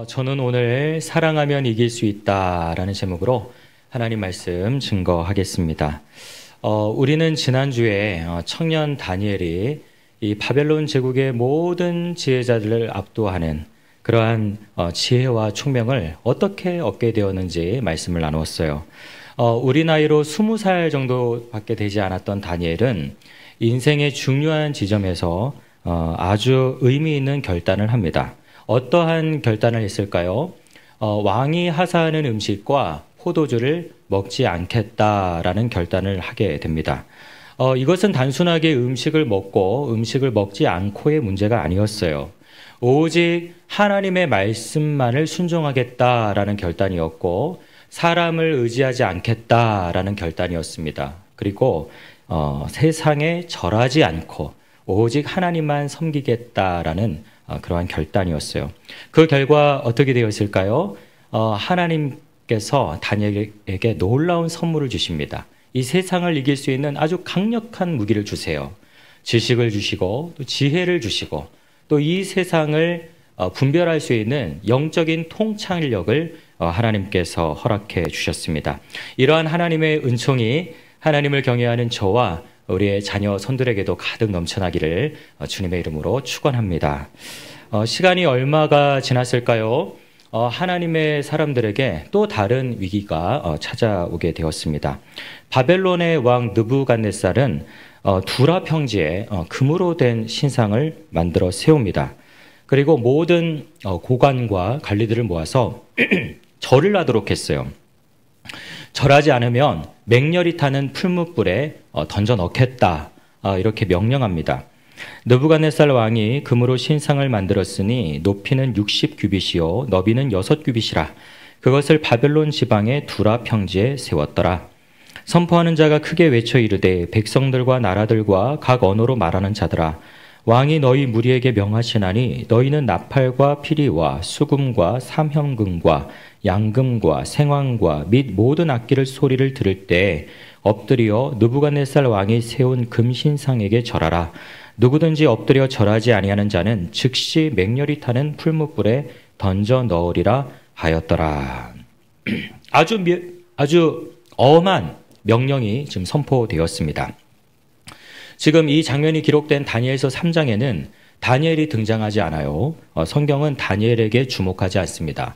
저는 오늘 사랑하면 이길 수 있다라는 제목으로 하나님 말씀 증거하겠습니다. 우리는 지난주에 청년 다니엘이 이 바벨론 제국의 모든 지혜자들을 압도하는 그러한 지혜와 총명을 어떻게 얻게 되었는지 말씀을 나누었어요. 우리 나이로 20살 정도밖에 되지 않았던 다니엘은 인생의 중요한 지점에서 아주 의미 있는 결단을 합니다. 어떠한 결단을 했을까요? 왕이 하사하는 음식과 포도주를 먹지 않겠다라는 결단을 하게 됩니다. 이것은 단순하게 음식을 먹고 음식을 먹지 않고의 문제가 아니었어요. 오직 하나님의 말씀만을 순종하겠다라는 결단이었고 사람을 의지하지 않겠다라는 결단이었습니다. 그리고 세상에 절하지 않고 오직 하나님만 섬기겠다라는 그러한 결단이었어요. 그 결과 어떻게 되었을까요? 하나님께서 다니엘에게 놀라운 선물을 주십니다. 이 세상을 이길 수 있는 아주 강력한 무기를 주세요. 지식을 주시고 또 지혜를 주시고 또 이 세상을 분별할 수 있는 영적인 통찰력을 하나님께서 허락해 주셨습니다. 이러한 하나님의 은총이 하나님을 경외하는 저와 우리의 자녀 손들에게도 가득 넘쳐나기를 주님의 이름으로 축원합니다. 시간이 얼마가 지났을까요? 하나님의 사람들에게 또 다른 위기가 찾아오게 되었습니다. 바벨론의 왕 느부갓네살은 두라 평지에 금으로 된 신상을 만들어 세웁니다. 그리고 모든 고관과 관리들을 모아서 절을 하도록 했어요. 절하지 않으면 맹렬히 타는 풀무불에 던져 넣겠다, 이렇게 명령합니다. 느부갓네살 왕이 금으로 신상을 만들었으니 높이는 60규빗이요 너비는 6규빗이라 그것을 바벨론 지방의 두라 평지에 세웠더라. 선포하는 자가 크게 외쳐 이르되 백성들과 나라들과 각 언어로 말하는 자들아 왕이 너희 무리에게 명하시나니 너희는 나팔과 피리와 수금과 삼현금과 양금과 생황과 및 모든 악기를 소리를 들을 때 엎드려 느부갓네살 왕이 세운 금신상에게 절하라. 누구든지 엎드려 절하지 아니하는 자는 즉시 맹렬히 타는 풀무불에 던져 넣으리라 하였더라. 아주 엄한 명령이 지금 선포되었습니다. 지금 이 장면이 기록된 다니엘서 3장에는 다니엘이 등장하지 않아요. 성경은 다니엘에게 주목하지 않습니다.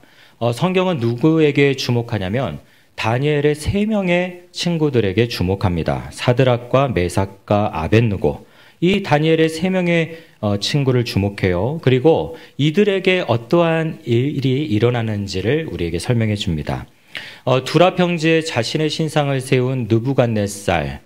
성경은 누구에게 주목하냐면 다니엘의 3명의 친구들에게 주목합니다. 사드락과 메삭과 아벳느고, 이 다니엘의 3명의 친구를 주목해요. 그리고 이들에게 어떠한 일이 일어나는지를 우리에게 설명해 줍니다. 두라 평지에 자신의 신상을 세운 느부갓네살,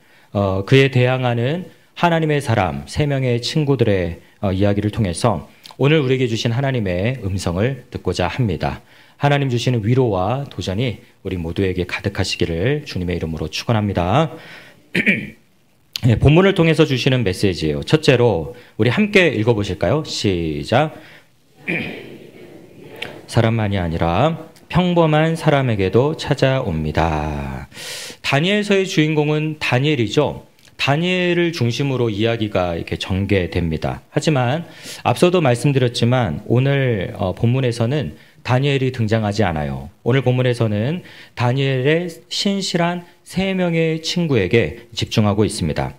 그에 대항하는 하나님의 사람 3명의 친구들의 이야기를 통해서 오늘 우리에게 주신 하나님의 음성을 듣고자 합니다. 하나님 주시는 위로와 도전이 우리 모두에게 가득하시기를 주님의 이름으로 축원합니다. 네, 본문을 통해서 주시는 메시지예요. 첫째로 우리 함께 읽어보실까요? 시작. 사람만이 아니라 평범한 사람에게도 찾아옵니다. 다니엘서의 주인공은 다니엘이죠. 다니엘을 중심으로 이야기가 이렇게 전개됩니다. 하지만 앞서도 말씀드렸지만 오늘 본문에서는 다니엘이 등장하지 않아요. 오늘 본문에서는 다니엘의 신실한 3명의 친구에게 집중하고 있습니다.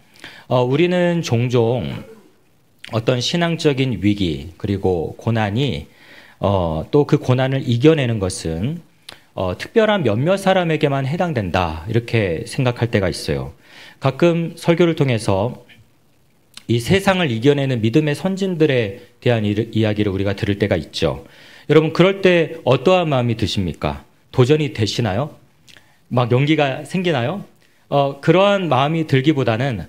우리는 종종 어떤 신앙적인 위기 그리고 고난이 또 그 고난을 이겨내는 것은 특별한 몇몇 사람에게만 해당된다 이렇게 생각할 때가 있어요. 가끔 설교를 통해서 이 세상을 이겨내는 믿음의 선진들에 대한 이야기를 우리가 들을 때가 있죠. 여러분 그럴 때 어떠한 마음이 드십니까? 도전이 되시나요? 막 용기가 생기나요? 그러한 마음이 들기보다는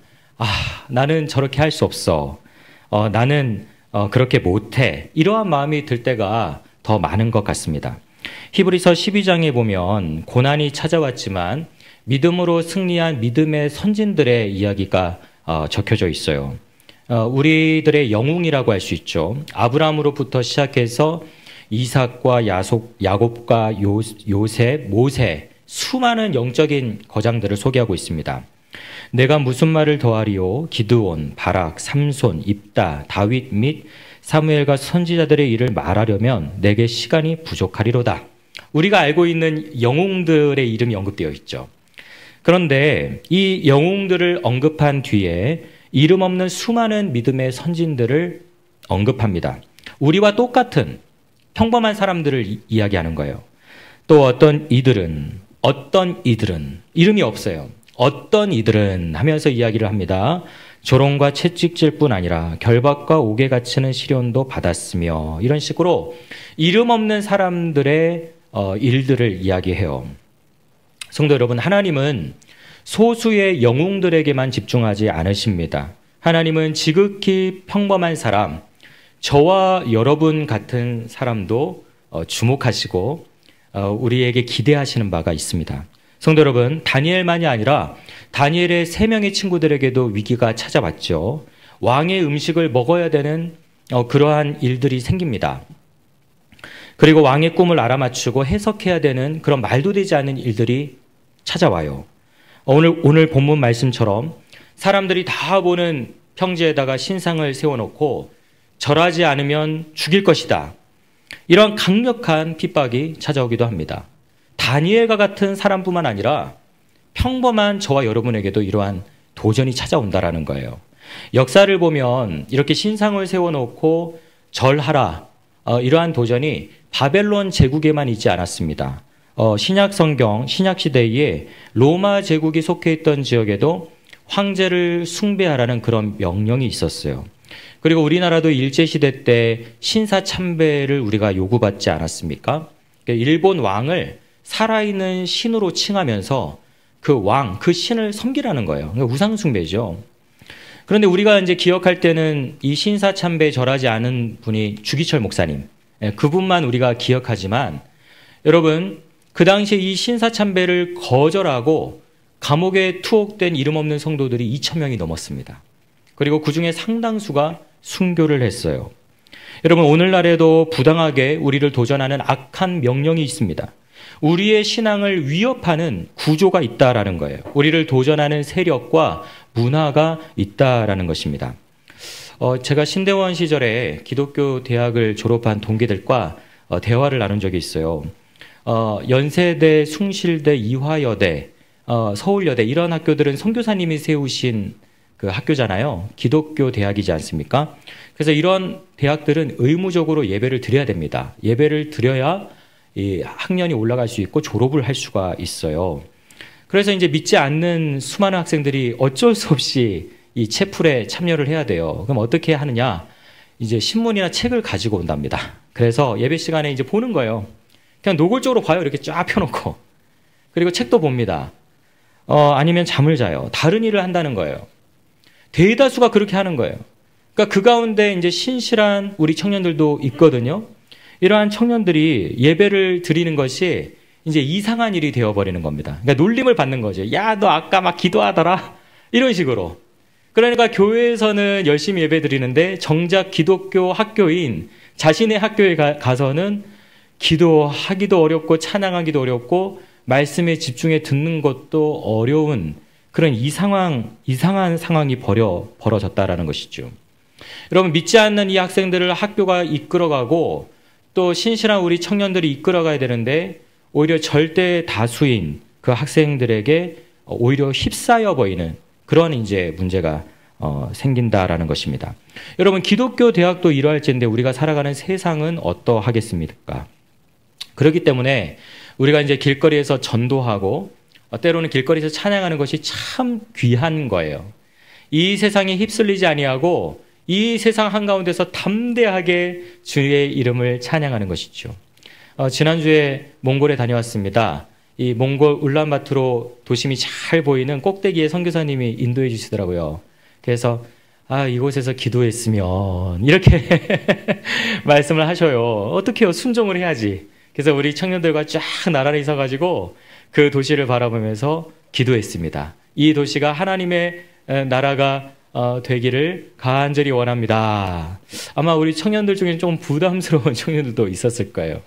나는 저렇게 할 수 없어. 나는 그렇게 못해. 이러한 마음이 들 때가 더 많은 것 같습니다. 히브리서 12장에 보면 고난이 찾아왔지만 믿음으로 승리한 믿음의 선진들의 이야기가 적혀져 있어요. 우리들의 영웅이라고 할 수 있죠. 아브라함으로부터 시작해서 이삭과 야곱과 요셉, 모세, 수많은 영적인 거장들을 소개하고 있습니다. 내가 무슨 말을 더하리요? 기드온, 바락, 삼손, 입다, 다윗 및 사무엘과 선지자들의 일을 말하려면 내게 시간이 부족하리로다. 우리가 알고 있는 영웅들의 이름이 언급되어 있죠. 그런데 이 영웅들을 언급한 뒤에 이름 없는 수많은 믿음의 선진들을 언급합니다. 우리와 똑같은 평범한 사람들을 이야기하는 거예요. 또 어떤 이들은 이름이 없어요. 어떤 이들은 하면서 이야기를 합니다. 조롱과 채찍질 뿐 아니라 결박과 옥에 갇히는 시련도 받았으며, 이런 식으로 이름 없는 사람들의 일들을 이야기해요. 성도 여러분, 하나님은 소수의 영웅들에게만 집중하지 않으십니다. 하나님은 지극히 평범한 사람, 저와 여러분 같은 사람도 주목하시고 우리에게 기대하시는 바가 있습니다. 성도 여러분, 다니엘만이 아니라 다니엘의 3명의 친구들에게도 위기가 찾아왔죠. 왕의 음식을 먹어야 되는 그러한 일들이 생깁니다. 그리고 왕의 꿈을 알아맞추고 해석해야 되는 그런 말도 되지 않는 일들이 찾아와요. 오늘 본문 말씀처럼 사람들이 다 보는 평지에다가 신상을 세워놓고 절하지 않으면 죽일 것이다. 이런 강력한 핍박이 찾아오기도 합니다. 다니엘과 같은 사람뿐만 아니라 평범한 저와 여러분에게도 이러한 도전이 찾아온다라는 거예요. 역사를 보면 이렇게 신상을 세워놓고 절하라, 이러한 도전이 바벨론 제국에만 있지 않았습니다. 신약 성경, 신약 시대에 로마 제국이 속해 있던 지역에도 황제를 숭배하라는 그런 명령이 있었어요. 그리고 우리나라도 일제시대 때 신사참배를 우리가 요구받지 않았습니까? 일본 왕을 살아있는 신으로 칭하면서 그 왕, 그 신을 섬기라는 거예요. 우상숭배죠. 그런데 우리가 이제 기억할 때는 이 신사참배에 절하지 않은 분이 주기철 목사님, 그분만 우리가 기억하지만, 여러분, 그 당시에 이 신사참배를 거절하고 감옥에 투옥된 이름 없는 성도들이 2,000명이 넘었습니다. 그리고 그 중에 상당수가 순교를 했어요. 여러분, 오늘날에도 부당하게 우리를 도전하는 악한 명령이 있습니다. 우리의 신앙을 위협하는 구조가 있다라는 거예요. 우리를 도전하는 세력과 문화가 있다라는 것입니다. 제가 신대원 시절에 기독교 대학을 졸업한 동기들과 대화를 나눈 적이 있어요. 연세대, 숭실대, 이화여대, 서울여대, 이런 학교들은 선교사님이 세우신 그 학교잖아요. 기독교 대학이지 않습니까? 그래서 이런 대학들은 의무적으로 예배를 드려야 됩니다. 예배를 드려야 이 학년이 올라갈 수 있고 졸업을 할 수가 있어요. 그래서 이제 믿지 않는 수많은 학생들이 어쩔 수 없이 이 채플에 참여를 해야 돼요. 그럼 어떻게 하느냐? 이제 신문이나 책을 가지고 온답니다. 그래서 예배 시간에 이제 보는 거예요. 그냥 노골적으로 봐요. 이렇게 쫙 펴놓고. 그리고 책도 봅니다. 아니면 잠을 자요. 다른 일을 한다는 거예요. 대다수가 그렇게 하는 거예요. 그러니까 그 가운데 이제 신실한 우리 청년들도 있거든요. 이러한 청년들이 예배를 드리는 것이 이제 이상한 일이 되어버리는 겁니다. 그러니까 놀림을 받는 거죠. 야, 너 아까 막 기도하더라? 이런 식으로. 그러니까 교회에서는 열심히 예배 드리는데 정작 기독교 학교인 자신의 학교에 가서는 기도하기도 어렵고 찬양하기도 어렵고 말씀에 집중해 듣는 것도 어려운 그런 이상한 상황이 벌어졌다라는 것이죠. 여러분, 믿지 않는 이 학생들을 학교가 이끌어가고 또 신실한 우리 청년들이 이끌어가야 되는데 오히려 절대 다수인 그 학생들에게 오히려 휩싸여 보이는 그런 이제 문제가 생긴다라는 것입니다. 여러분, 기독교 대학도 이러할지인데 우리가 살아가는 세상은 어떠하겠습니까? 그렇기 때문에 우리가 이제 길거리에서 전도하고 때로는 길거리에서 찬양하는 것이 참 귀한 거예요. 이 세상에 휩쓸리지 아니하고 이 세상 한가운데서 담대하게 주의 이름을 찬양하는 것이죠. 지난주에 몽골에 다녀왔습니다. 이 몽골 울란바토르 도심이 잘 보이는 꼭대기에 선교사님이 인도해 주시더라고요. 그래서 이곳에서 기도했으면 이렇게 말씀을 하셔요. 어떻게 해요? 순종을 해야지. 그래서 우리 청년들과 쫙 나란히 서가지고 그 도시를 바라보면서 기도했습니다. 이 도시가 하나님의 나라가 되기를 간절히 원합니다. 아마 우리 청년들 중에 좀 부담스러운 청년들도 있었을 거예요.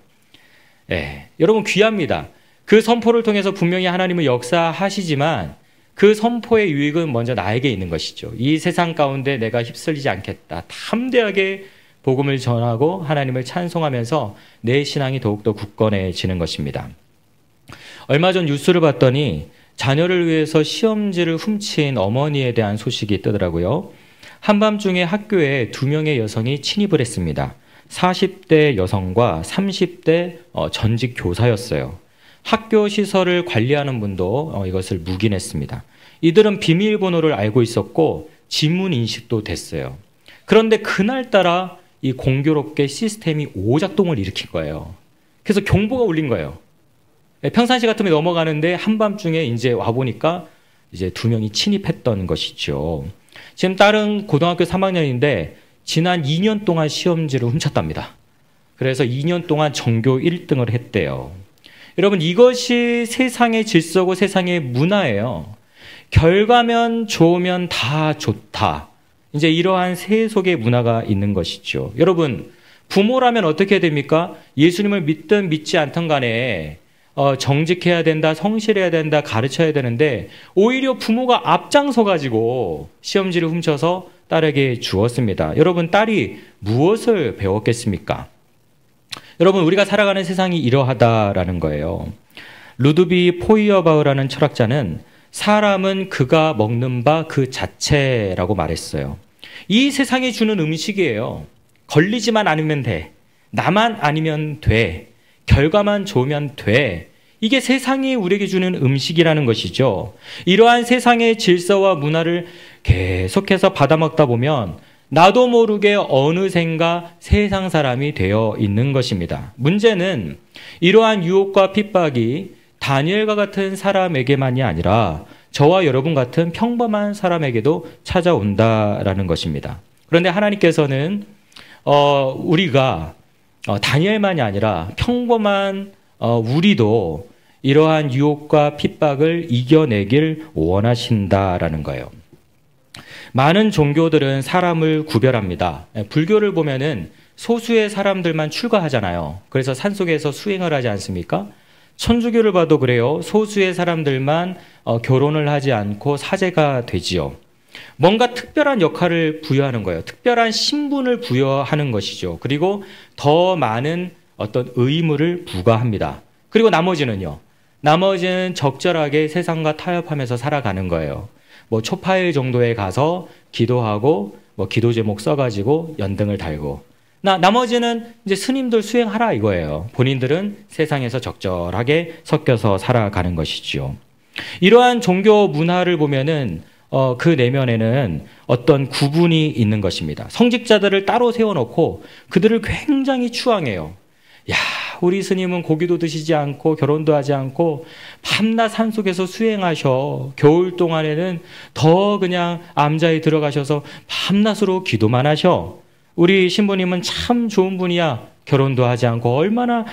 여러분, 귀합니다. 그 선포를 통해서 분명히 하나님은 역사하시지만 그 선포의 유익은 먼저 나에게 있는 것이죠. 이 세상 가운데 내가 휩쓸리지 않겠다. 담대하게 복음을 전하고 하나님을 찬송하면서 내 신앙이 더욱더 굳건해지는 것입니다. 얼마 전 뉴스를 봤더니 자녀를 위해서 시험지를 훔친 어머니에 대한 소식이 뜨더라고요. 한밤중에 학교에 2명의 여성이 침입을 했습니다. 40대 여성과 30대 전직 교사였어요. 학교 시설을 관리하는 분도 이것을 묵인했습니다. 이들은 비밀번호를 알고 있었고 지문 인식도 됐어요. 그런데 그날따라 이 공교롭게 시스템이 오작동을 일으킨 거예요. 그래서 경보가 울린 거예요. 평상시 같으면 넘어가는데 한밤중에 이제 와보니까 이제 2명이 침입했던 것이죠. 지금 딸은 고등학교 3학년인데 지난 2년 동안 시험지를 훔쳤답니다. 그래서 2년 동안 전교 1등을 했대요. 여러분, 이것이 세상의 질서고 세상의 문화예요. 결과면 좋으면 다 좋다. 이제 이러한 세속의 문화가 있는 것이죠. 여러분, 부모라면 어떻게 됩니까? 예수님을 믿든 믿지 않든 간에 정직해야 된다, 성실해야 된다, 가르쳐야 되는데 오히려 부모가 앞장서 가지고 시험지를 훔쳐서 딸에게 주었습니다. 여러분, 딸이 무엇을 배웠겠습니까? 여러분, 우리가 살아가는 세상이 이러하다라는 거예요. 루드비 포이어바흐라는 철학자는 사람은 그가 먹는 바 그 자체라고 말했어요. 이 세상이 주는 음식이에요. 걸리지만 않으면 돼. 나만 아니면 돼. 결과만 좋으면 돼. 이게 세상이 우리에게 주는 음식이라는 것이죠. 이러한 세상의 질서와 문화를 계속해서 받아먹다 보면 나도 모르게 어느샌가 세상 사람이 되어 있는 것입니다. 문제는 이러한 유혹과 핍박이 다니엘과 같은 사람에게만이 아니라 저와 여러분 같은 평범한 사람에게도 찾아온다라는 것입니다. 그런데 하나님께서는 우리가 다니엘만이 아니라 평범한 우리도 이러한 유혹과 핍박을 이겨내길 원하신다라는 거예요. 많은 종교들은 사람을 구별합니다. 불교를 보면은 소수의 사람들만 출가하잖아요. 그래서 산속에서 수행을 하지 않습니까? 천주교를 봐도 그래요. 소수의 사람들만 결혼을 하지 않고 사제가 되지요. 뭔가 특별한 역할을 부여하는 거예요. 특별한 신분을 부여하는 것이죠. 그리고 더 많은 어떤 의무를 부과합니다. 그리고 나머지는요. 나머지는 적절하게 세상과 타협하면서 살아가는 거예요. 뭐 초파일 정도에 가서 기도하고 뭐 기도 제목 써가지고 연등을 달고 나머지는 이제 스님들 수행하라 이거예요. 본인들은 세상에서 적절하게 섞여서 살아가는 것이죠. 이러한 종교 문화를 보면은 그 내면에는 어떤 구분이 있는 것입니다. 성직자들을 따로 세워놓고 그들을 굉장히 추앙해요. 야, 우리 스님은 고기도 드시지 않고 결혼도 하지 않고 밤낮 산속에서 수행하셔. 겨울 동안에는 더 그냥 암자에 들어가셔서 밤낮으로 기도만 하셔. 우리 신부님은 참 좋은 분이야. 결혼도 하지 않고 얼마나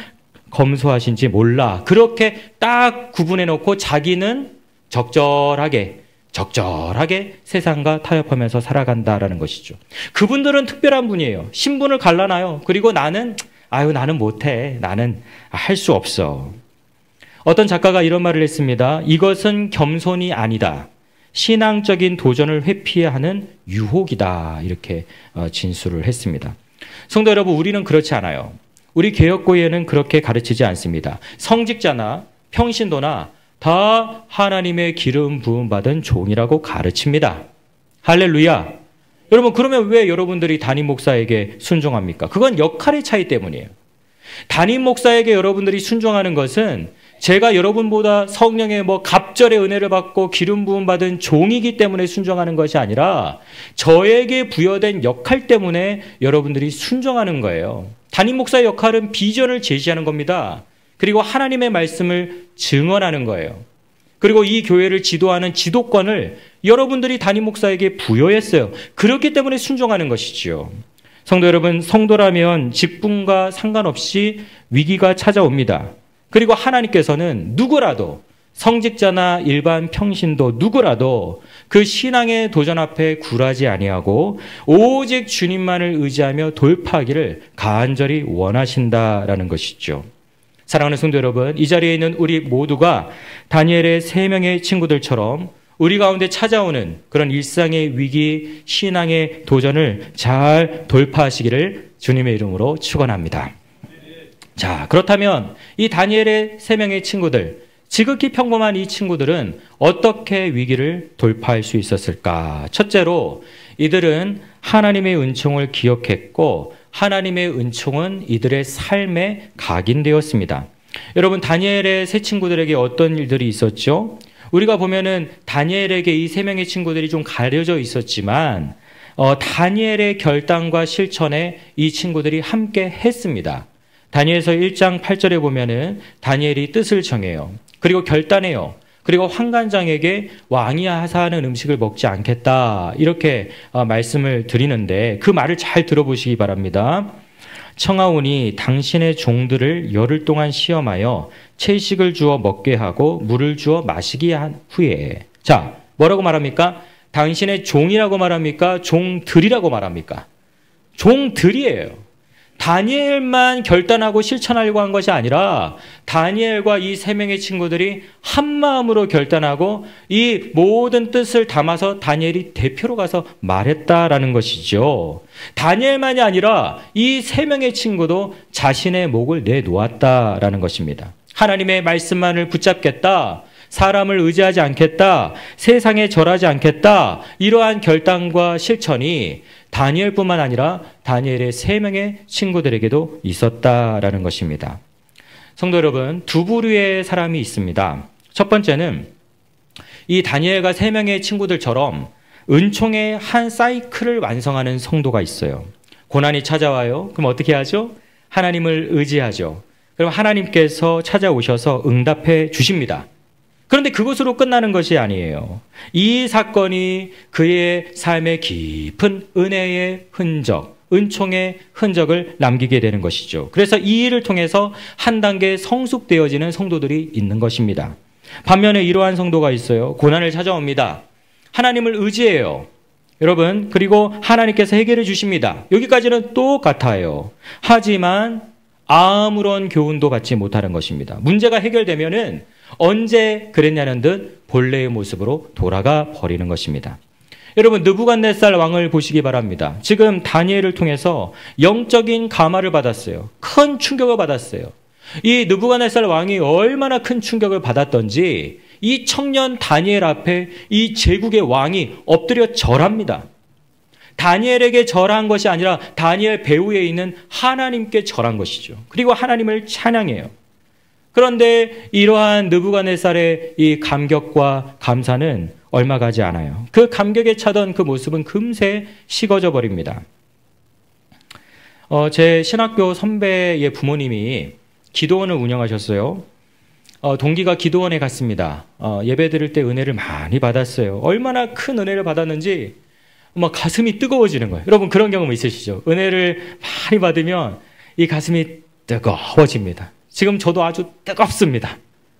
검소하신지 몰라. 그렇게 딱 구분해놓고 자기는 적절하게 세상과 타협하면서 살아간다라는 것이죠. 그분들은 특별한 분이에요. 신분을 갈라놔요. 그리고 나는 못해. 나는 할 수 없어. 어떤 작가가 이런 말을 했습니다. 이것은 겸손이 아니다. 신앙적인 도전을 회피해야 하는 유혹이다. 이렇게 진술을 했습니다. 성도 여러분, 우리는 그렇지 않아요. 우리 개혁교회는 그렇게 가르치지 않습니다. 성직자나 평신도나 다 하나님의 기름 부음 받은 종이라고 가르칩니다. 할렐루야. 여러분, 그러면 왜 여러분들이 담임 목사에게 순종합니까? 그건 역할의 차이 때문이에요. 담임 목사에게 여러분들이 순종하는 것은 제가 여러분보다 성령의 갑절의 은혜를 받고 기름 부음 받은 종이기 때문에 순종하는 것이 아니라 저에게 부여된 역할 때문에 여러분들이 순종하는 거예요. 담임 목사의 역할은 비전을 제시하는 겁니다. 그리고 하나님의 말씀을 증언하는 거예요. 그리고 이 교회를 지도하는 지도권을 여러분들이 담임 목사에게 부여했어요. 그렇기 때문에 순종하는 것이지요. 성도 여러분, 성도라면 직분과 상관없이 위기가 찾아옵니다. 그리고 하나님께서는 누구라도 성직자나 일반 평신도 누구라도 그 신앙의 도전 앞에 굴하지 아니하고 오직 주님만을 의지하며 돌파하기를 간절히 원하신다라는 것이죠. 사랑하는 성도 여러분, 이 자리에 있는 우리 모두가 다니엘의 3명의 친구들처럼 우리 가운데 찾아오는 그런 일상의 위기, 신앙의 도전을 잘 돌파하시기를 주님의 이름으로 축원합니다. 자, 그렇다면 이 다니엘의 3명의 친구들, 지극히 평범한 이 친구들은 어떻게 위기를 돌파할 수 있었을까? 첫째로 이들은 하나님의 은총을 기억했고 하나님의 은총은 이들의 삶에 각인되었습니다. 여러분, 다니엘의 세 친구들에게 어떤 일들이 있었죠? 우리가 보면은 다니엘에게 이 3명의 친구들이 좀 가려져 있었지만 다니엘의 결단과 실천에 이 친구들이 함께 했습니다. 다니엘서 1장 8절에 보면은 다니엘이 뜻을 정해요. 그리고 결단해요. 그리고 환관장에게 왕이 하사하는 음식을 먹지 않겠다. 이렇게 말씀을 드리는데 그 말을 잘 들어보시기 바랍니다. 청하오니 당신의 종들을 열흘 동안 시험하여 채식을 주어 먹게 하고 물을 주어 마시게 한 후에. 자, 뭐라고 말합니까? 당신의 종이라고 말합니까? 종들이라고 말합니까? 종들이에요. 다니엘만 결단하고 실천하려고 한 것이 아니라 다니엘과 이 3명의 친구들이 한 마음으로 결단하고 이 모든 뜻을 담아서 다니엘이 대표로 가서 말했다라는 것이죠. 다니엘만이 아니라 이 3명의 친구도 자신의 목을 내놓았다라는 것입니다. 하나님의 말씀만을 붙잡겠다. 사람을 의지하지 않겠다. 세상에 절하지 않겠다. 이러한 결단과 실천이 다니엘뿐만 아니라 다니엘의 3명의 친구들에게도 있었다라는 것입니다. 성도 여러분, 두 부류의 사람이 있습니다. 첫 번째는 이 다니엘과 3명의 친구들처럼 은총의 한 사이클을 완성하는 성도가 있어요. 고난이 찾아와요. 그럼 어떻게 하죠? 하나님을 의지하죠. 그럼 하나님께서 찾아오셔서 응답해 주십니다. 그런데 그것으로 끝나는 것이 아니에요. 이 사건이 그의 삶의 깊은 은혜의 흔적, 은총의 흔적을 남기게 되는 것이죠. 그래서 이 일을 통해서 한 단계 성숙되어지는 성도들이 있는 것입니다. 반면에 이러한 성도가 있어요. 고난을 찾아옵니다. 하나님을 의지해요. 여러분, 그리고 하나님께서 해결해 주십니다. 여기까지는 똑같아요. 하지만 아무런 교훈도 받지 못하는 것입니다. 문제가 해결되면은 언제 그랬냐는 듯 본래의 모습으로 돌아가 버리는 것입니다. 여러분, 느부갓네살 왕을 보시기 바랍니다. 지금 다니엘을 통해서 영적인 감화를 받았어요. 큰 충격을 받았어요. 이 느부갓네살 왕이 얼마나 큰 충격을 받았던지 이 청년 다니엘 앞에 이 제국의 왕이 엎드려 절합니다. 다니엘에게 절한 것이 아니라 다니엘 배후에 있는 하나님께 절한 것이죠. 그리고 하나님을 찬양해요. 그런데 이러한 느부갓네살의 이 감격과 감사는 얼마 가지 않아요. 그 감격에 차던 그 모습은 금세 식어져 버립니다. 제 신학교 선배의 부모님이 기도원을 운영하셨어요. 동기가 기도원에 갔습니다. 예배 드릴 때 은혜를 많이 받았어요. 얼마나 큰 은혜를 받았는지 막 가슴이 뜨거워지는 거예요. 여러분, 그런 경험 있으시죠? 은혜를 많이 받으면 이 가슴이 뜨거워집니다. 지금 저도 아주 뜨겁습니다.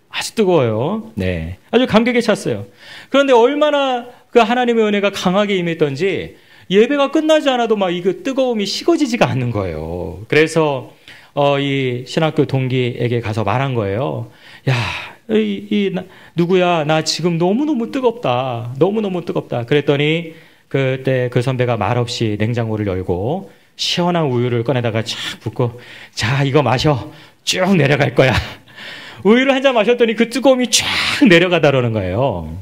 아주 뜨거워요. 네, 아주 감격에 찼어요. 그런데 얼마나 그 하나님의 은혜가 강하게 임했던지 예배가 끝나지 않아도 막 이 그 뜨거움이 식어지지가 않는 거예요. 그래서 이 신학교 동기에게 가서 말한 거예요. 야, 누구야? 나 지금 너무너무 뜨겁다. 너무너무 뜨겁다. 그랬더니 그때 그 선배가 말없이 냉장고를 열고 시원한 우유를 꺼내다가 쫙 붓고, 자, 이거 마셔. 쭉 내려갈 거야. 우유를 한 잔 마셨더니 그 뜨거움이 쫙 내려가다라는 거예요.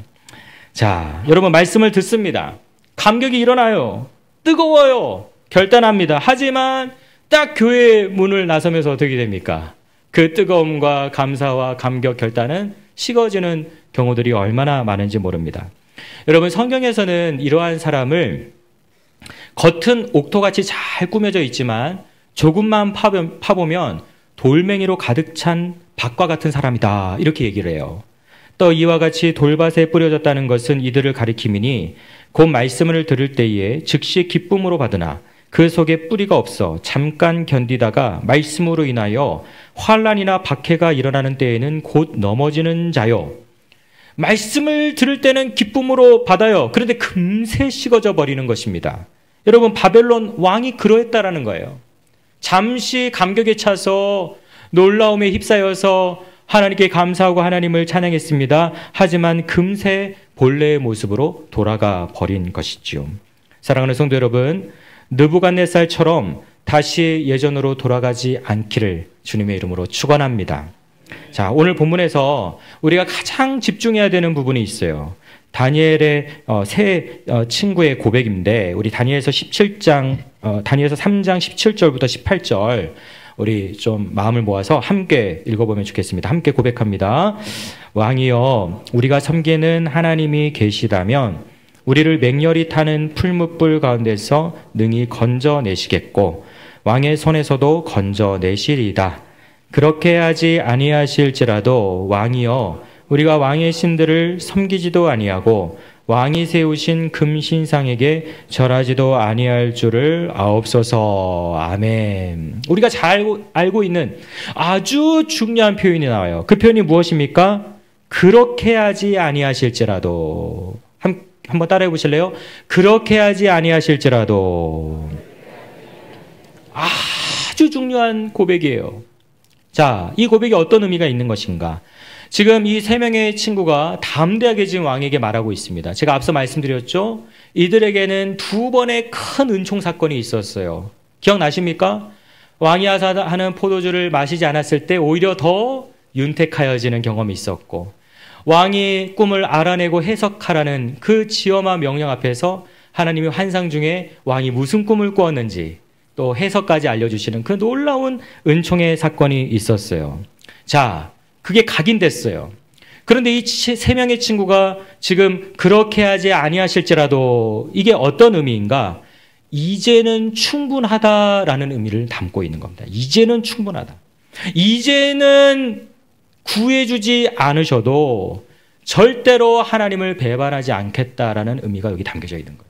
자, 여러분, 말씀을 듣습니다. 감격이 일어나요. 뜨거워요. 결단합니다. 하지만 딱 교회 문을 나서면서 어떻게 됩니까? 그 뜨거움과 감사와 감격 결단은 식어지는 경우들이 얼마나 많은지 모릅니다. 여러분, 성경에서는 이러한 사람을 겉은 옥토같이 잘 꾸며져 있지만 조금만 파보면 돌멩이로 가득 찬 밭과 같은 사람이다, 이렇게 얘기를 해요. 또 이와 같이 돌밭에 뿌려졌다는 것은 이들을 가리킴이니 곧 말씀을 들을 때에 즉시 기쁨으로 받으나 그 속에 뿌리가 없어 잠깐 견디다가 말씀으로 인하여 환난이나 박해가 일어나는 때에는 곧 넘어지는 자요. 말씀을 들을 때는 기쁨으로 받아요. 그런데 금세 식어져 버리는 것입니다. 여러분, 바벨론 왕이 그러했다라는 거예요. 잠시 감격에 차서 놀라움에 휩싸여서 하나님께 감사하고 하나님을 찬양했습니다. 하지만 금세 본래의 모습으로 돌아가 버린 것이지요. 사랑하는 성도 여러분, 느부갓네살처럼 다시 예전으로 돌아가지 않기를 주님의 이름으로 축원합니다. 자, 오늘 본문에서 우리가 가장 집중해야 되는 부분이 있어요. 다니엘의 세 친구의 고백인데, 우리 다니엘서 3장 17절부터 18절 우리 좀 마음을 모아서 함께 읽어보면 좋겠습니다. 함께 고백합니다. 왕이여, 우리가 섬기는 하나님이 계시다면 우리를 맹렬히 타는 풀무불 가운데서 능히 건져내시겠고 왕의 손에서도 건져내시리이다. 그렇게 하지 아니하실지라도 왕이여, 우리가 왕의 신들을 섬기지도 아니하고 왕이 세우신 금신상에게 절하지도 아니할 줄을 아옵소서. 아멘. 우리가 잘 알고 있는 아주 중요한 표현이 나와요. 그 표현이 무엇입니까? 그렇게 하지 아니하실지라도. 한번 따라해 보실래요? 그렇게 하지 아니하실지라도. 아주 중요한 고백이에요. 자, 이 고백이 어떤 의미가 있는 것인가? 지금 이 세 명의 친구가 담대하게 지금 왕에게 말하고 있습니다. 제가 앞서 말씀드렸죠? 이들에게는 두 번의 큰 은총 사건이 있었어요. 기억나십니까? 왕이 하는 포도주를 마시지 않았을 때 오히려 더 윤택하여지는 경험이 있었고, 왕이 꿈을 알아내고 해석하라는 그 지엄한 명령 앞에서 하나님의 환상 중에 왕이 무슨 꿈을 꾸었는지 또 해석까지 알려주시는 그 놀라운 은총의 사건이 있었어요. 자, 그게 각인됐어요. 그런데 이 세 명의 친구가 지금 그렇게 하지 아니하실지라도, 이게 어떤 의미인가? 이제는 충분하다라는 의미를 담고 있는 겁니다. 이제는 충분하다. 이제는 구해주지 않으셔도 절대로 하나님을 배반하지 않겠다라는 의미가 여기 담겨져 있는 거예요.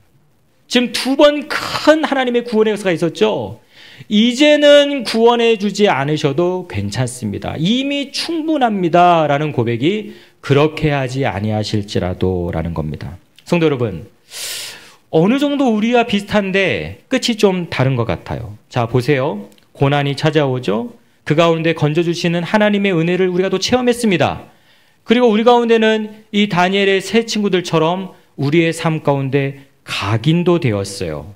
지금 두 번 큰 하나님의 구원의 역사가 있었죠. 이제는 구원해 주지 않으셔도 괜찮습니다. 이미 충분합니다. 라는 고백이 그렇게 하지 아니하실지라도 라는 겁니다. 성도 여러분, 어느 정도 우리와 비슷한데 끝이 좀 다른 것 같아요. 자, 보세요. 고난이 찾아오죠. 그 가운데 건져주시는 하나님의 은혜를 우리가 또 체험했습니다. 그리고 우리 가운데는 이 다니엘의 세 친구들처럼 우리의 삶 가운데 각인도 되었어요.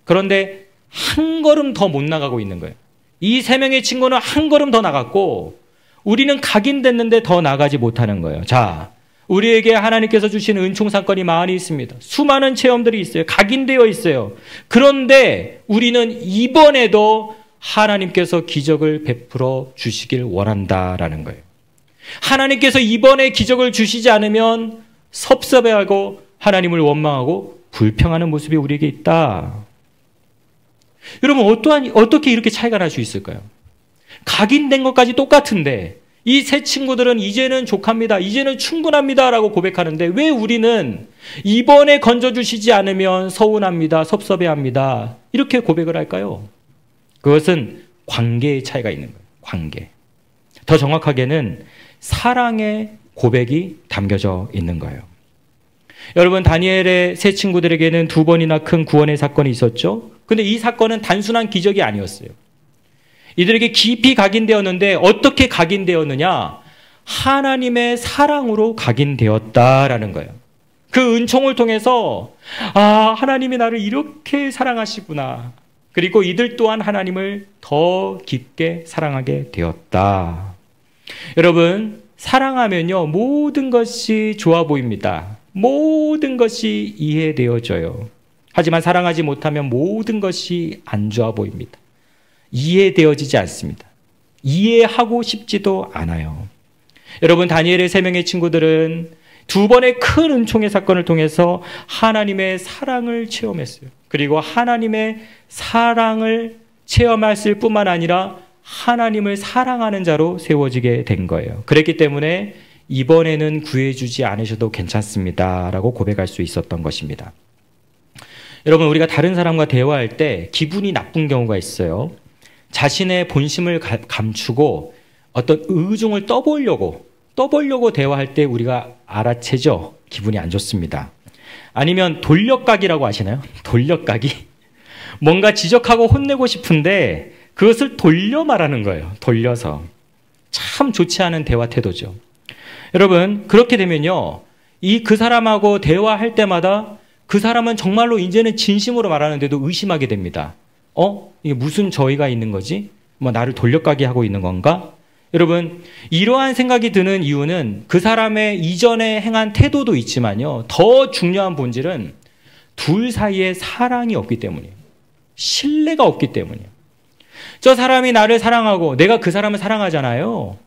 그런데 한 걸음 더 못 나가고 있는 거예요. 이 세 명의 친구는 한 걸음 더 나갔고 우리는 각인됐는데 더 나가지 못하는 거예요. 자, 우리에게 하나님께서 주신 은총 사건이 많이 있습니다. 수많은 체험들이 있어요. 각인되어 있어요. 그런데 우리는 이번에도 하나님께서 기적을 베풀어 주시길 원한다라는 거예요. 하나님께서 이번에 기적을 주시지 않으면 섭섭해하고 하나님을 원망하고 불평하는 모습이 우리에게 있다. 여러분, 어떻게 이렇게 차이가 날 수 있을까요? 각인된 것까지 똑같은데 이 세 친구들은 이제는 족합니다. 이제는 충분합니다. 라고 고백하는데 왜 우리는 이번에 건져주시지 않으면 서운합니다. 섭섭해합니다. 이렇게 고백을 할까요? 그것은 관계의 차이가 있는 거예요. 관계. 더 정확하게는 사랑의 고백이 담겨져 있는 거예요. 여러분, 다니엘의 세 친구들에게는 두 번이나 큰 구원의 사건이 있었죠. 근데 이 사건은 단순한 기적이 아니었어요. 이들에게 깊이 각인되었는데 어떻게 각인되었느냐? 하나님의 사랑으로 각인되었다라는 거예요. 그 은총을 통해서 하나님이 나를 이렇게 사랑하시구나. 그리고 이들 또한 하나님을 더 깊게 사랑하게 되었다. 여러분, 사랑하면요 모든 것이 좋아 보입니다. 모든 것이 이해되어져요. 하지만 사랑하지 못하면 모든 것이 안 좋아 보입니다. 이해되어지지 않습니다. 이해하고 싶지도 않아요. 여러분, 다니엘의 세 명의 친구들은 두 번의 큰 은총의 사건을 통해서 하나님의 사랑을 체험했어요. 그리고 하나님의 사랑을 체험했을 뿐만 아니라 하나님을 사랑하는 자로 세워지게 된 거예요. 그랬기 때문에 이번에는 구해주지 않으셔도 괜찮습니다. 라고 고백할 수 있었던 것입니다. 여러분, 우리가 다른 사람과 대화할 때 기분이 나쁜 경우가 있어요. 자신의 본심을 감추고 어떤 의중을 떠보려고 대화할 때 우리가 알아채죠. 기분이 안 좋습니다. 아니면 돌려까기라고 아시나요? 돌려까기? 뭔가 지적하고 혼내고 싶은데 그것을 돌려 말하는 거예요. 돌려서. 참 좋지 않은 대화 태도죠. 여러분, 그렇게 되면요, 그 사람하고 대화할 때마다 그 사람은 정말로 이제는 진심으로 말하는데도 의심하게 됩니다. 이게 무슨 저희가 있는 거지? 뭐 나를 돌려가게 하고 있는 건가? 여러분, 이러한 생각이 드는 이유는 그 사람의 이전에 행한 태도도 있지만요, 더 중요한 본질은 둘 사이에 사랑이 없기 때문이에요. 신뢰가 없기 때문이에요. 저 사람이 나를 사랑하고 내가 그 사람을 사랑하잖아요.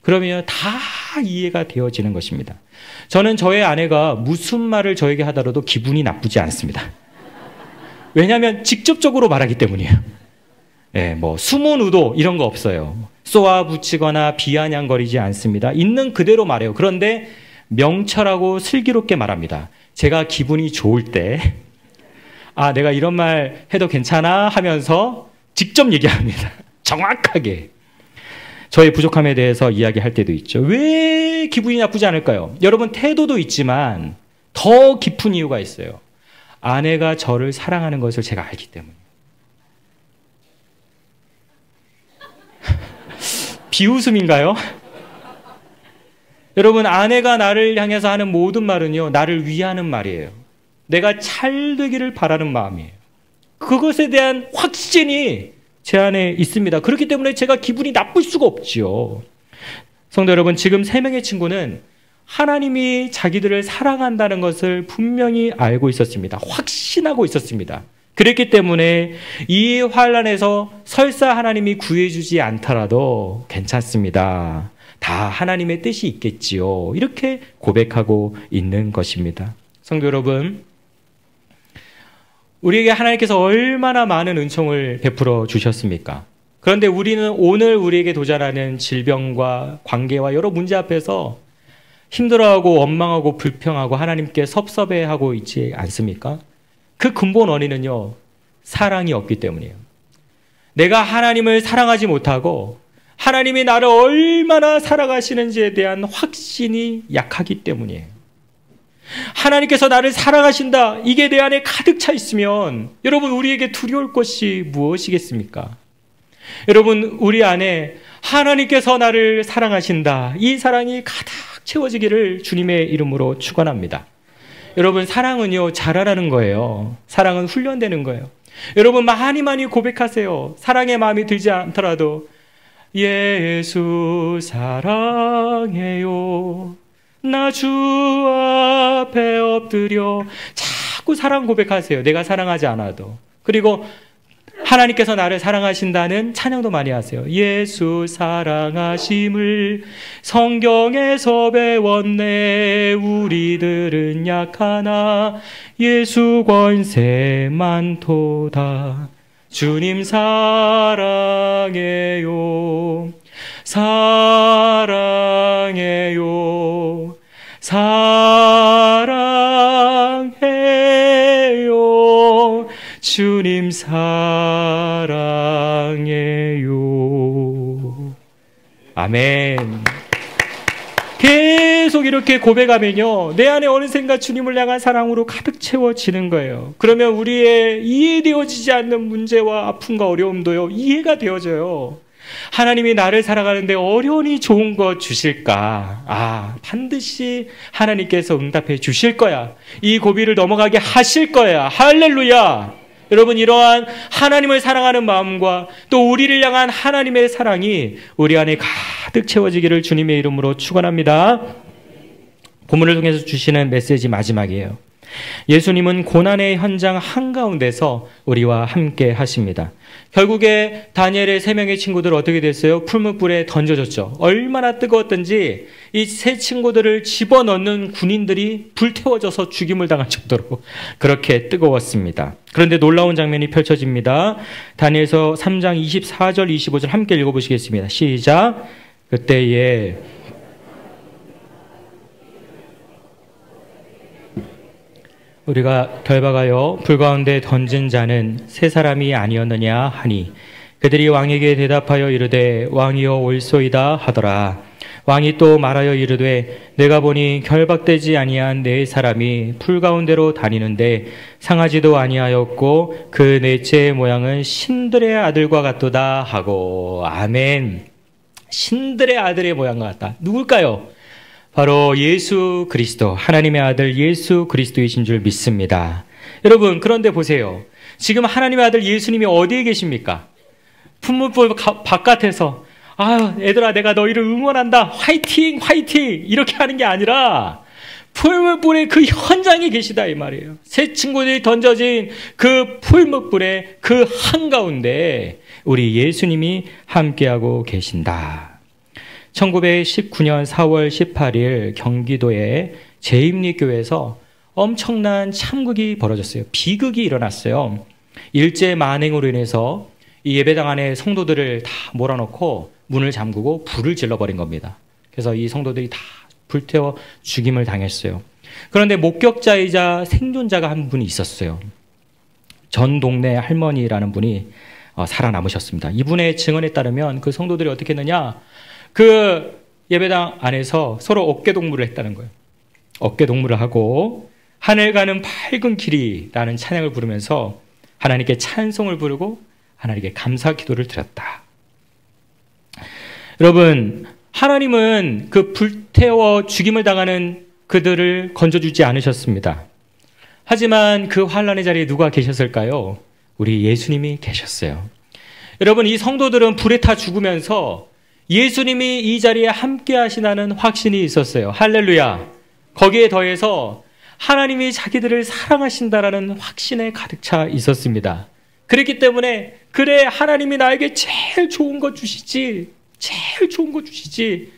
그러면 다 이해가 되어지는 것입니다. 저는 저의 아내가 무슨 말을 저에게 하더라도 기분이 나쁘지 않습니다. 왜냐하면 직접적으로 말하기 때문이에요. 네, 뭐 숨은 의도 이런 거 없어요. 쏘아 붙이거나 비아냥거리지 않습니다. 있는 그대로 말해요. 그런데 명철하고 슬기롭게 말합니다. 제가 기분이 좋을 때 내가 이런 말 해도 괜찮아 하면서 직접 얘기합니다. 정확하게. 저의 부족함에 대해서 이야기할 때도 있죠. 왜 기분이 나쁘지 않을까요? 여러분, 태도도 있지만 더 깊은 이유가 있어요. 아내가 저를 사랑하는 것을 제가 알기 때문에. 비웃음인가요? 여러분, 아내가 나를 향해서 하는 모든 말은요, 나를 위하는 말이에요. 내가 잘 되기를 바라는 마음이에요. 그것에 대한 확신이 제 안에 있습니다. 그렇기 때문에 제가 기분이 나쁠 수가 없지요. 성도 여러분, 지금 3명의 친구는 하나님이 자기들을 사랑한다는 것을 분명히 알고 있었습니다. 확신하고 있었습니다. 그랬기 때문에 이 환난에서 설사 하나님이 구해주지 않더라도 괜찮습니다. 다 하나님의 뜻이 있겠지요. 이렇게 고백하고 있는 것입니다. 성도 여러분, 우리에게 하나님께서 얼마나 많은 은총을 베풀어 주셨습니까? 그런데 우리는 오늘 우리에게 도전하는 질병과 관계와 여러 문제 앞에서 힘들어하고 원망하고 불평하고 하나님께 섭섭해하고 있지 않습니까? 그 근본 원인은요, 사랑이 없기 때문이에요. 내가 하나님을 사랑하지 못하고 하나님이 나를 얼마나 사랑하시는지에 대한 확신이 약하기 때문이에요. 하나님께서 나를 사랑하신다, 이게 내 안에 가득 차 있으면 여러분, 우리에게 두려울 것이 무엇이겠습니까? 여러분, 우리 안에 하나님께서 나를 사랑하신다, 이 사랑이 가득 채워지기를 주님의 이름으로 축원합니다. 여러분, 사랑은요, 자라라는 거예요. 사랑은 훈련되는 거예요. 여러분, 많이 고백하세요. 사랑의 마음이 들지 않더라도 예수 사랑해요, 나 주 앞에 엎드려. 자꾸 사랑 고백하세요. 내가 사랑하지 않아도. 그리고 하나님께서 나를 사랑하신다는 찬양도 많이 하세요. 예수 사랑하심을 성경에서 배웠네. 우리들은 약하나 예수 권세 많도다. 주님 사랑해요, 사랑해요, 사랑해요, 주님 사랑해요. 아멘. 계속 이렇게 고백하면요, 내 안에 어느샌가 주님을 향한 사랑으로 가득 채워지는 거예요. 그러면 우리의 이해되어지지 않는 문제와 아픔과 어려움도요, 이해가 되어져요. 하나님이 나를 살아가는데 어려우니 좋은 것 주실까? 반드시 하나님께서 응답해 주실 거야. 이 고비를 넘어가게 하실 거야. 할렐루야. 여러분, 이러한 하나님을 사랑하는 마음과 또 우리를 향한 하나님의 사랑이 우리 안에 가득 채워지기를 주님의 이름으로 축원합니다. 본문을 통해서 주시는 메시지 마지막이에요. 예수님은 고난의 현장 한가운데서 우리와 함께 하십니다. 결국에 다니엘의 3명의 친구들 어떻게 됐어요? 풀무불에 던져졌죠. 얼마나 뜨거웠던지 이 3 친구들을 집어넣는 군인들이 불태워져서 죽임을 당할 정도로 그렇게 뜨거웠습니다. 그런데 놀라운 장면이 펼쳐집니다. 다니엘서 3장 24절 25절 함께 읽어보시겠습니다. 시작. 그때에 우리가 결박하여 불 가운데 던진 자는 3사람이 아니었느냐 하니 그들이 왕에게 대답하여 이르되 왕이여 올소이다 하더라. 왕이 또 말하여 이르되 내가 보니 결박되지 아니한 4사람이 풀 가운데로 다니는데 상하지도 아니하였고 그 넷째의 모양은 신들의 아들과 같도다 하고. 아멘. 신들의 아들의 모양과 같다. 누굴까요? 바로 예수 그리스도, 하나님의 아들 예수 그리스도이신 줄 믿습니다. 여러분, 그런데 보세요. 지금 하나님의 아들 예수님이 어디에 계십니까? 품문불 바깥에서 아유, 얘들아, 내가 너희를 응원한다. 화이팅, 화이팅! 이렇게 하는 게 아니라 풀무불의 그 현장에 계시다 이 말이에요. 새 친구들이 던져진 그 풀무불의 그 한가운데 우리 예수님이 함께하고 계신다. 1919년 4월 18일 경기도의 제임리교회에서 엄청난 참극이 벌어졌어요. 비극이 일어났어요. 일제 만행으로 인해서 이 예배당 안에 성도들을 다 몰아넣고 문을 잠그고 불을 질러버린 겁니다. 그래서 이 성도들이 다 불태워 죽임을 당했어요. 그런데 목격자이자 생존자가 한 분이 있었어요. 전 동네 할머니라는 분이 살아남으셨습니다. 이분의 증언에 따르면 그 성도들이 어떻게 했느냐, 그 예배당 안에서 서로 어깨동무를 했다는 거예요. 어깨동무를 하고 하늘 가는 밝은 길이라는 찬양을 부르면서 하나님께 찬송을 부르고 하나님께 감사 기도를 드렸다. 여러분, 하나님은 그 불태워 죽임을 당하는 그들을 건져주지 않으셨습니다. 하지만 그 환난의 자리에 누가 계셨을까요? 우리 예수님이 계셨어요. 여러분, 이 성도들은 불에 타 죽으면서 예수님이 이 자리에 함께 하시다는 확신이 있었어요. 할렐루야. 거기에 더해서 하나님이 자기들을 사랑하신다라는 확신에 가득 차 있었습니다. 그렇기 때문에 그래, 하나님이 나에게 제일 좋은 거 주시지, 제일 좋은 거 주시지,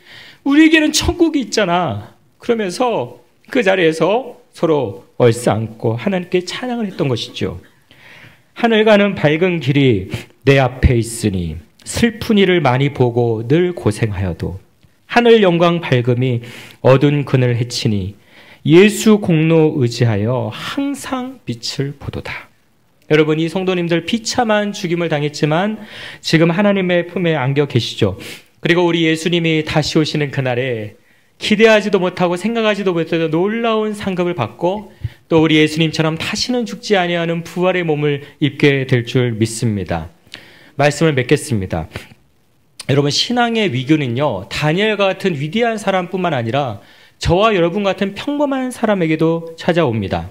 우리에게는 천국이 있잖아. 그러면서 그 자리에서 서로 얼싸안고 하나님께 찬양을 했던 것이죠. 하늘 가는 밝은 길이 내 앞에 있으니 슬픈 일을 많이 보고 늘 고생하여도 하늘 영광 밝음이 어두운 그늘 해치니 예수 공로 의지하여 항상 빛을 보도다. 여러분, 이 성도님들 비참한 죽임을 당했지만 지금 하나님의 품에 안겨 계시죠. 그리고 우리 예수님이 다시 오시는 그날에 기대하지도 못하고 생각하지도 못했던 놀라운 상급을 받고 또 우리 예수님처럼 다시는 죽지 아니하는 부활의 몸을 입게 될 줄 믿습니다. 말씀을 맺겠습니다. 여러분, 신앙의 위기는요, 다니엘과 같은 위대한 사람뿐만 아니라 저와 여러분 같은 평범한 사람에게도 찾아옵니다.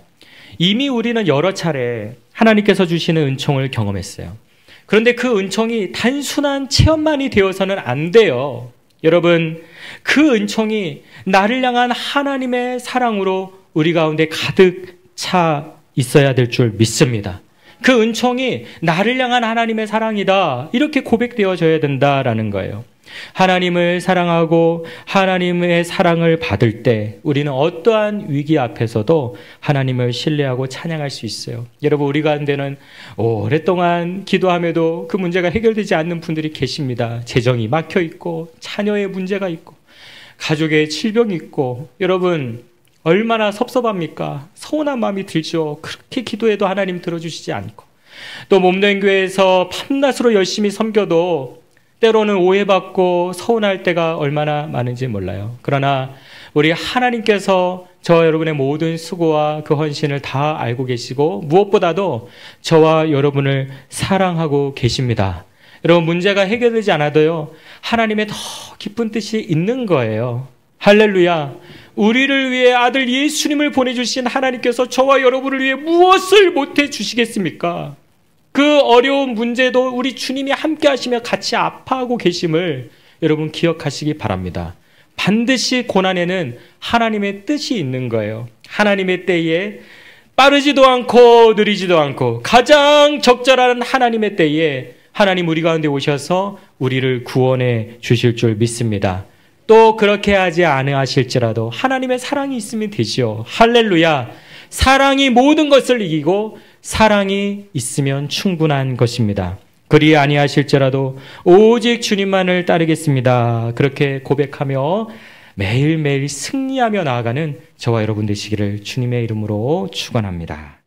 이미 우리는 여러 차례 하나님께서 주시는 은총을 경험했어요. 그런데 그 은총이 단순한 체험만이 되어서는 안 돼요. 여러분, 그 은총이 나를 향한 하나님의 사랑으로 우리 가운데 가득 차 있어야 될 줄 믿습니다. 그 은총이 나를 향한 하나님의 사랑이다, 이렇게 고백되어져야 된다라는 거예요. 하나님을 사랑하고 하나님의 사랑을 받을 때 우리는 어떠한 위기 앞에서도 하나님을 신뢰하고 찬양할 수 있어요. 여러분, 우리 가운데는 오랫동안 기도함에도 그 문제가 해결되지 않는 분들이 계십니다. 재정이 막혀 있고 자녀의 문제가 있고 가족의 질병이 있고, 여러분 얼마나 섭섭합니까? 서운한 마음이 들죠. 그렇게 기도해도 하나님 들어주시지 않고, 또 몸된 교회에서 밤낮으로 열심히 섬겨도 때로는 오해받고 서운할 때가 얼마나 많은지 몰라요. 그러나 우리 하나님께서 저와 여러분의 모든 수고와 그 헌신을 다 알고 계시고 무엇보다도 저와 여러분을 사랑하고 계십니다. 여러분, 문제가 해결되지 않아도요, 하나님의 더 깊은 뜻이 있는 거예요. 할렐루야. 우리를 위해 아들 예수님을 보내주신 하나님께서 저와 여러분을 위해 무엇을 못해 주시겠습니까? 그 어려운 문제도 우리 주님이 함께 하시며 같이 아파하고 계심을 여러분 기억하시기 바랍니다. 반드시 고난에는 하나님의 뜻이 있는 거예요. 하나님의 때에 빠르지도 않고 느리지도 않고 가장 적절한 하나님의 때에 하나님 우리 가운데 오셔서 우리를 구원해 주실 줄 믿습니다. 또 그렇게 하지 않으실지라도 하나님의 사랑이 있으면 되지요. 할렐루야. 사랑이 모든 것을 이기고 사랑이 있으면 충분한 것입니다. 그리 아니하실지라도 오직 주님만을 따르겠습니다. 그렇게 고백하며 매일매일 승리하며 나아가는 저와 여러분 되시기를 주님의 이름으로 축원합니다.